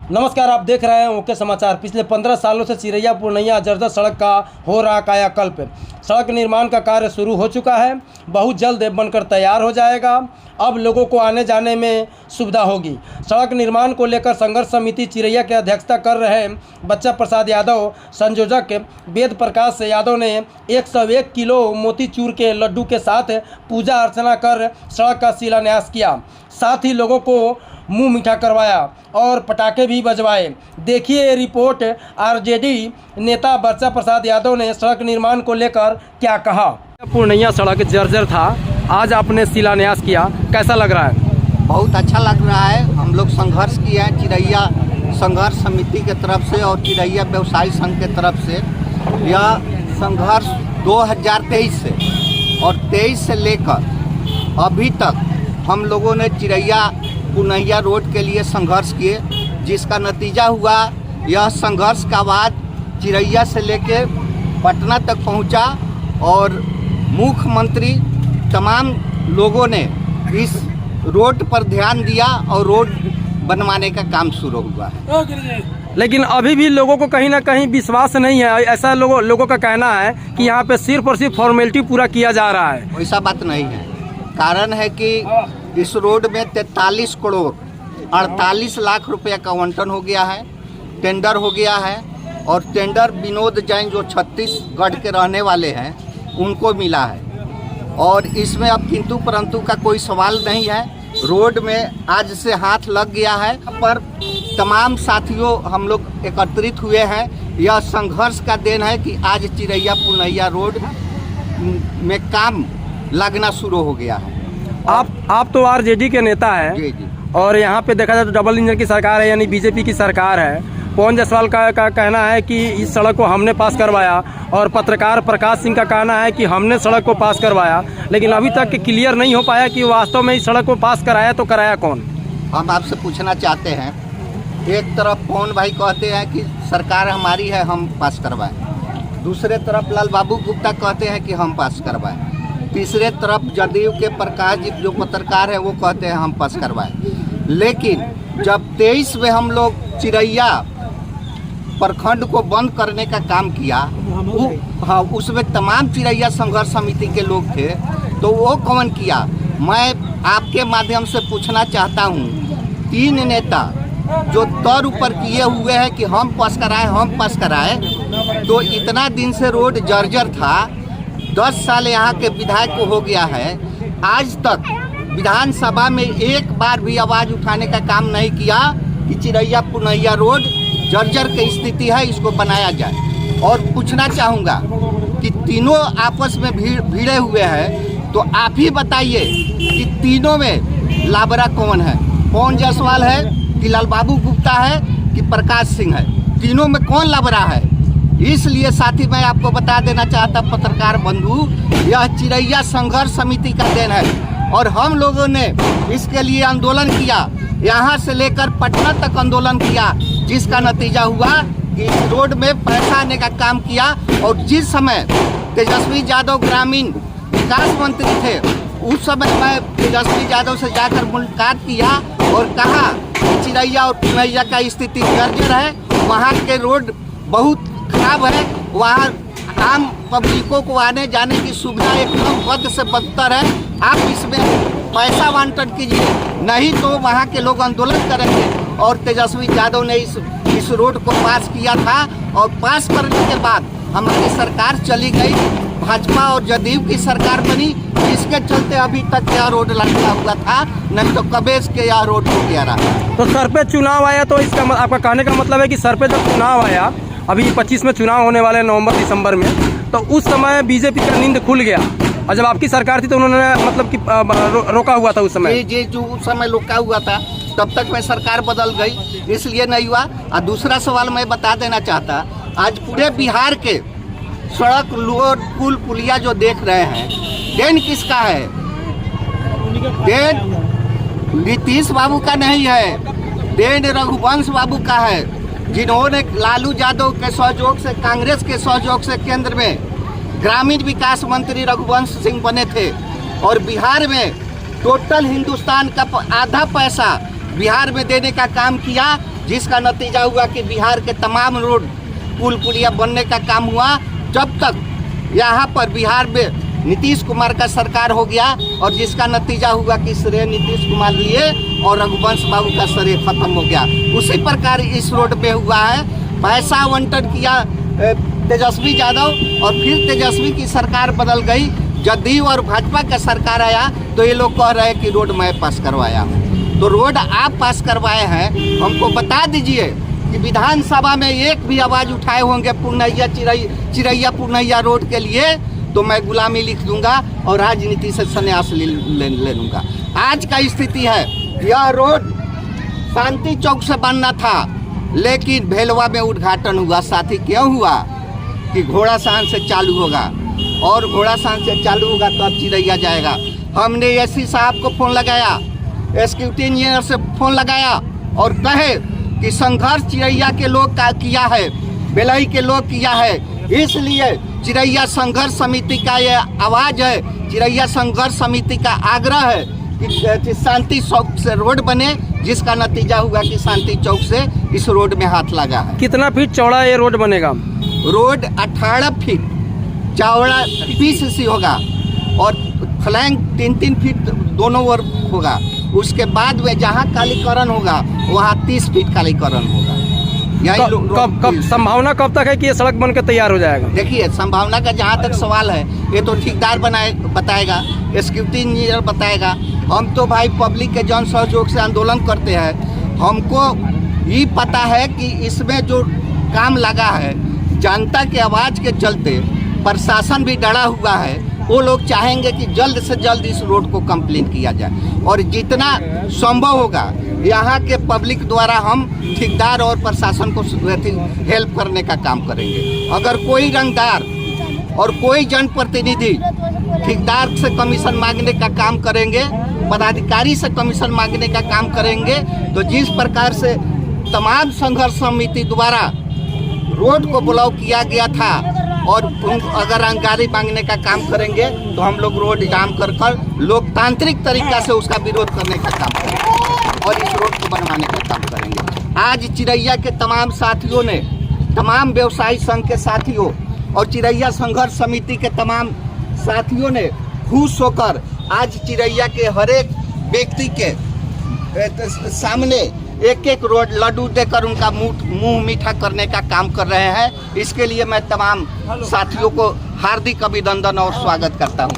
नमस्कार, आप देख रहे हैं ओके समाचार। पिछले 15 सालों से चिरैया पूर्णिया जर्जर सड़क का हो रहा कायाकल्प। सड़क निर्माण का कार्य शुरू हो चुका है, बहुत जल्द बनकर तैयार हो जाएगा। अब लोगों को आने जाने में सुविधा होगी। सड़क निर्माण को लेकर संघर्ष समिति चिरैया की अध्यक्षता कर रहे बच्चा प्रसाद यादव, संयोजक वेद प्रकाश यादव ने 101 किलो मोतीचूर के लड्डू के साथ पूजा अर्चना कर सड़क का शिलान्यास किया। साथ ही लोगों को मुंह मीठा करवाया और पटाखे भी बजवाए। देखिए रिपोर्ट। आरजेडी नेता बच्चा प्रसाद यादव ने सड़क निर्माण को लेकर क्या कहा। पूर्णिया सड़क जर्जर था, आज आपने शिलान्यास किया, कैसा लग रहा है? बहुत अच्छा लग रहा है। हम लोग संघर्ष किए हैं चिरैया संघर्ष समिति के तरफ से और चिरैया व्यवसायी संघ के तरफ से। यह संघर्ष 2023 से और 23 से लेकर अभी तक हम लोगों ने चिरैया पूर्णिया रोड के लिए संघर्ष किए, जिसका नतीजा हुआ यह संघर्ष का बाद चिरैया से लेके पटना तक पहुंचा और मुख्यमंत्री तमाम लोगों ने इस रोड पर ध्यान दिया और रोड बनवाने का काम शुरू हुआ है। लेकिन अभी भी लोगों को कहीं ना कहीं विश्वास नहीं है। ऐसा लोगों का कहना है कि यहाँ पे सिर्फ और सिर्फ फॉर्मेलिटी पूरा किया जा रहा है। वैसा बात नहीं है। कारण है कि इस रोड में 43 करोड़ 48 लाख रुपया का आवंटन हो गया है, टेंडर हो गया है और टेंडर विनोद जैन जो छत्तीसगढ़ के रहने वाले हैं उनको मिला है। और इसमें अब किंतु परंतु का कोई सवाल नहीं है। रोड में आज से हाथ लग गया है। पर तमाम साथियों हम लोग एकत्रित हुए हैं। यह संघर्ष का देन है कि आज चिरैया पूर्णिया रोड में काम लगना शुरू हो गया है। आप तो आरजेडी के नेता हैं। जी जी। और यहाँ पे देखा जाए तो डबल इंजन की सरकार है, यानी बीजेपी की सरकार है। पवन जायसवाल का कहना है कि इस सड़क को हमने पास करवाया और पत्रकार प्रकाश सिंह का कहना है कि हमने सड़क को पास करवाया, लेकिन अभी तक क्लियर नहीं हो पाया कि वास्तव में इस सड़क को पास कराया तो कराया कौन। हम आपसे पूछना चाहते हैं, एक तरफ पवन भाई कहते हैं कि सरकार हमारी है, हम पास करवाएं। दूसरे तरफ लाल बाबू गुप्ता कहते हैं कि हम पास करवाएं। तीसरे तरफ जदयू के प्रकाश जी जो पत्रकार है वो कहते हैं हम पास करवाएं। लेकिन जब 23 में हम लोग चिरैया प्रखंड को बंद करने का काम किया, उसमें तमाम चिरैया संघर्ष समिति के लोग थे, तो वो कौन किया? मैं आपके माध्यम से पूछना चाहता हूँ, 3 नेता जो तौर ऊपर किए हुए हैं कि हम पास कराए, तो इतना दिन से रोड जर्जर था। 10 साल यहाँ के विधायक को हो गया है, आज तक विधानसभा में एक बार भी आवाज़ उठाने का काम नहीं किया कि चिरैया पूर्णिया रोड जर्जर की स्थिति है, इसको बनाया जाए। और पूछना चाहूँगा कि तीनों आपस में भिड़े हुए हैं, तो आप ही बताइए कि तीनों में लाबरा कौन है? पवन जायसवाल है कि लाल बाबू गुप्ता है कि प्रकाश सिंह है? तीनों में कौन लाबरा है? इसलिए साथी मैं आपको बता देना चाहता पत्रकार बंधु, यह चिरैया संघर्ष समिति का देन है और हम लोगों ने इसके लिए आंदोलन किया, यहाँ से लेकर पटना तक आंदोलन किया, जिसका नतीजा हुआ कि इस रोड में पैसा आने का काम किया। और जिस समय तेजस्वी यादव ग्रामीण विकास मंत्री थे, उस समय मैं तेजस्वी यादव से जाकर मुलाकात किया और कहा कि चिरैया और पूर्णिया का स्थिति जर्जर है, वहाँ के रोड बहुत खराब है, वहाँ आम पब्लिकों को आने जाने की सुविधा एकदम बद से बदतर है। आप इसमें पैसा आवंटन कीजिए, नहीं तो वहाँ के लोग आंदोलन करेंगे। और तेजस्वी यादव ने इस रोड को पास किया था और पास करने के बाद हमारी सरकार चली गई, भाजपा और जदयू की सरकार बनी, जिसके चलते अभी तक यह रोड लटका हुआ था, नहीं तो कबे के यह रोड हो गया रहा। तो सर पे चुनाव आया, तो इसका आपका कहने का मतलब है कि सर पे जब चुनाव आया, अभी 25 में चुनाव होने वाले नवंबर दिसंबर में, तो उस समय बीजेपी का नींद खुल गया और जब आपकी सरकार थी तो उन्होंने मतलब कि रोका हुआ था उस समय। जी जो उस समय रोका हुआ था, तब तक में सरकार बदल गई, इसलिए नहीं हुआ। और दूसरा सवाल मैं बता देना चाहता, आज पूरे बिहार के सड़क रोड पुल पुलिया जो देख रहे हैं, देन किसका है? देन नीतीश बाबू का नहीं है, देन रघुवंश बाबू का है, जिन्होंने लालू यादव के सहयोग से, कांग्रेस के सहयोग से केंद्र में ग्रामीण विकास मंत्री रघुवंश सिंह बने थे और बिहार में टोटल हिंदुस्तान का आधा पैसा बिहार में देने का काम किया। जिसका नतीजा हुआ कि बिहार के तमाम रोड पुल पुलिया बनने का काम हुआ। जब तक यहाँ पर बिहार में नीतीश कुमार का सरकार हो गया और जिसका नतीजा हुआ कि श्रेय नीतीश कुमार लिए और रघुवंश बाबू का श्रेय खत्म हो गया। उसी प्रकार इस रोड पे हुआ है। पैसा आवंटन किया तेजस्वी यादव और फिर तेजस्वी की सरकार बदल गई, जदयू और भाजपा का सरकार आया तो ये लोग कह रहे हैं कि रोड मैं पास करवाया। तो रोड आप पास करवाए हैं, हमको बता दीजिए कि विधानसभा में एक भी आवाज़ उठाए होंगे पूर्णैया चिरैया पूर्णैया रोड के लिए तो मैं गुलामी लिख दूंगा और राजनीति से संन्यास ले लूँगा। आज का स्थिति है, यह रोड शांति चौक से बनना था लेकिन भेलवा में उद्घाटन हुआ। साथी क्यों हुआ कि घोड़ासान से चालू होगा और घोड़ासान से चालू होगा तो अब चिरैया जाएगा। हमने एससी साहब को फ़ोन लगाया, एक्जीक्यूटिव इंजीनियर से फ़ोन लगाया और कहे कि संघर्ष चिरैया के लोग का किया है, बेलई के लोग किया है, इसलिए चिरैया संघर्ष समिति का ये आवाज़ है, चिरैया संघर्ष समिति का आग्रह है कि शांति चौक से रोड बने, जिसका नतीजा हुआ कि शांति चौक से इस रोड में हाथ लगा है। कितना फीट चौड़ा ये रोड बनेगा? रोड 18 फीट चौड़ा 20 सी होगा और फ्लैंक 3-3 फीट दोनों ओर होगा। उसके बाद में जहाँ कालीकरण होगा वहाँ 30 फीट कालीकरण होगा। कब संभावना कब तक है कि ये सड़क बनकर तैयार हो जाएगा? देखिए, संभावना का जहाँ तक सवाल है ये तो ठेकेदार बताएगा, एक्जीक्यूटिव इंजीनियर बताएगा। हम तो भाई पब्लिक के जन सहयोग से आंदोलन करते हैं। हमको ये पता है कि इसमें जो काम लगा है जनता के आवाज़ के चलते प्रशासन भी डरा हुआ है। वो लोग चाहेंगे कि जल्द से जल्द इस रोड को कंप्लीट किया जाए और जितना संभव होगा यहाँ के पब्लिक द्वारा हम ठेकेदार और प्रशासन को हेल्प करने का काम करेंगे। अगर कोई रंगदार और कोई जनप्रतिनिधि ठेकेदार से कमीशन मांगने का काम करेंगे, पदाधिकारी से कमीशन मांगने का काम करेंगे, तो जिस प्रकार से तमाम संघर्ष समिति द्वारा रोड को ब्लॉक किया गया था और अगर रंगदारी मांगने का काम करेंगे तो हम लोग रोड जाम कर लोकतांत्रिक तरीका से उसका विरोध करने का काम करेंगे और इस रोड को बनवाने का काम करेंगे। आज चिरैया के तमाम साथियों ने, तमाम व्यवसायी संघ के साथियों और चिरैया संघर्ष समिति के तमाम साथियों ने खुश होकर आज चिरैया के हर एक व्यक्ति के सामने एक एक रोड लड्डू देकर उनका मुंह मीठा करने का काम कर रहे हैं। इसके लिए मैं तमाम साथियों को हार्दिक अभिनंदन और स्वागत करता हूं।